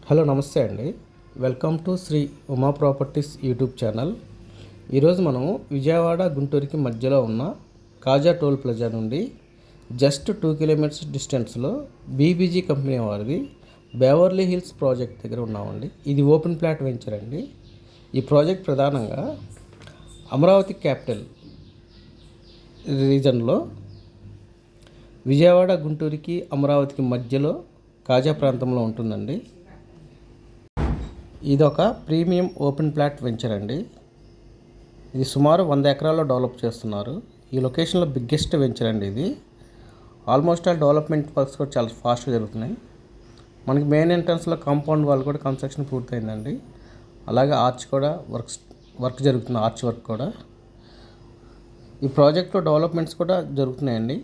Hello నమస్తే అండి. వెల్కమ్ టు Shri Uma properties YouTube channel. ఈరోజు మనము విజయవాడ గుంటూరుకి మధ్యలో ఉన్న కాజా టోల్ ప్లాజా నుండి జస్ట్ 2 కిలోమీటర్స్ డిస్టెన్స్లో బీబీజీ కంపెనీ వారిది బెవర్లీ హిల్స్ ప్రాజెక్ట్ దగ్గర ఉన్నామండి. ఇది ఓపెన్ ప్లాట్ వెంచర్ అండి. ఈ ప్రాజెక్ట్ ప్రధానంగా అమరావతి క్యాపిటల్ రీజన్లో విజయవాడ గుంటూరుకి అమరావతికి మధ్యలో కాజా ప్రాంతంలో ఉంటుందండి. ఇది ఒక ప్రీమియం ఓపెన్ ప్లాట్ వెంచర్ అండి. ఇది సుమారు 100 ఎకరాల్లో డెవలప్ చేస్తున్నారు. ఈ లొకేషన్లో బిగ్గెస్ట్ వెంచర్ అండి ఇది. ఆల్మోస్ట్ ఆల్ డెవలప్మెంట్ వర్క్స్ కూడా చాలా ఫాస్ట్గా జరుగుతున్నాయి. మనకి మెయిన్ ఎంట్రన్స్లో కాంపౌండ్ వాల్ కూడా కన్స్ట్రక్షన్ పూర్తయిందండి. అలాగే ఆర్చ్ కూడా వర్క్ జరుగుతుంది. ఆర్చ్ వర్క్ కూడా ఈ ప్రాజెక్ట్లో డెవలప్మెంట్స్ కూడా జరుగుతున్నాయండి.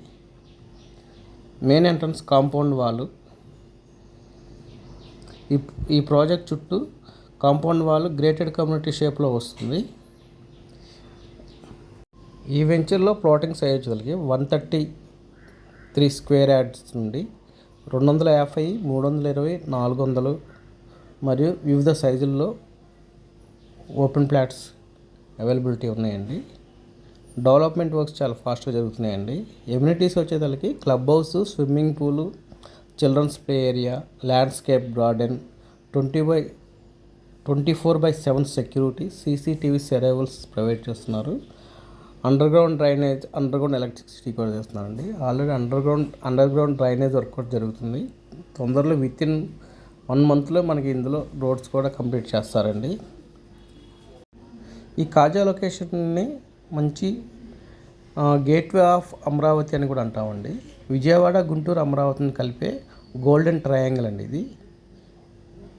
మెయిన్ ఎంట్రన్స్ కాంపౌండ్ వాల్, ఈ ప్రాజెక్ట్ చుట్టూ కాంపౌండ్ వాల్ గ్రేటెడ్ కమ్యూనిటీ షేప్లో వస్తుంది. ఈ వెంచర్లో ప్లాటింగ్ సైజ్ కలిగి 133 స్క్వేర్ యార్డ్స్ నుండి 250, 320, 400 మరియు వివిధ సైజుల్లో ఓపెన్ ప్లాట్స్ అవైలబిలిటీ ఉన్నాయండి. డెవలప్మెంట్ వర్క్స్ చాలా ఫాస్ట్గా జరుగుతున్నాయండి. ఎమ్యూనిటీస్ వచ్చేదానికి క్లబ్ హౌస్, స్విమ్మింగ్ పూలు, childrens play area, landscape garden, 24/7 security, CCTV అరైవల్స్ ప్రొవైడ్ చేస్తున్నారు. అండర్ గ్రౌండ్ ఎలక్ట్రిసిటీ కూడా చేస్తున్నారండి. Already under ground drainage work కూడా జరుగుతుంది. తొందరలో వితిన్ 1 మంత్లో మనకి ఇందులో రోడ్స్ కూడా కంప్లీట్ చేస్తారండి. ఈ కాజా లొకేషన్ని మంచి గేట్వే ఆఫ్ అమరావతి అని కూడా అంటామండి. విజయవాడ, గుంటూరు, అమరావతిని కలిపే గోల్డెన్ ట్రయాంగిల్ అండి ఇది.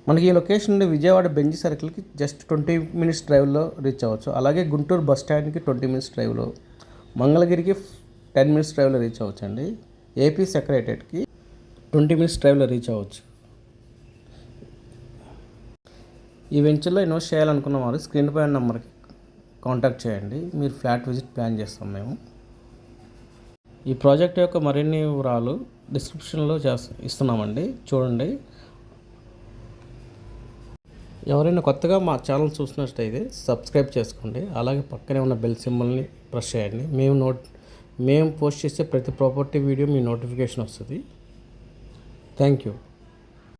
మనకి ఈ లొకేషన్ నుండి విజయవాడ బెంజ్ సర్కిల్కి జస్ట్ 20 మినిట్స్ డ్రైవ్లో రీచ్ అవ్వచ్చు. అలాగే గుంటూరు బస్ స్టాండ్కి 20 మినిట్స్ డ్రైవ్లో, మంగళగిరికి 10 మినిట్స్ డ్రైవ్లో రీచ్ అవ్వచ్చు అండి. ఏపీ సెక్రటరియట్కి 20 మినిట్స్ డ్రైవ్లో రీచ్ అవ్వచ్చు. ఈ వెంచర్లో ఇన్వెస్ట్ చేయాలనుకున్న వారు స్క్రీన్ పై నెంబర్కి కాంటాక్ట్ చేయండి. మీరు ఫ్లాట్ విజిట్ ప్లాన్ చేస్తాం మేము. ఈ ప్రాజెక్ట్ యొక్క మరిన్ని వివరాలు డిస్క్రిప్షన్లో ఇస్తున్నామండి, చూడండి. ఎవరైనా కొత్తగా మా ఛానల్ చూసినట్టయితే సబ్స్క్రైబ్ చేసుకోండి. అలాగే పక్కనే ఉన్న బెల్ సింబల్ని ప్రెస్ చేయండి. మేము పోస్ట్ చేసే ప్రతి ప్రాపర్టీ వీడియో మీ నోటిఫికేషన్ వస్తుంది. Thank you.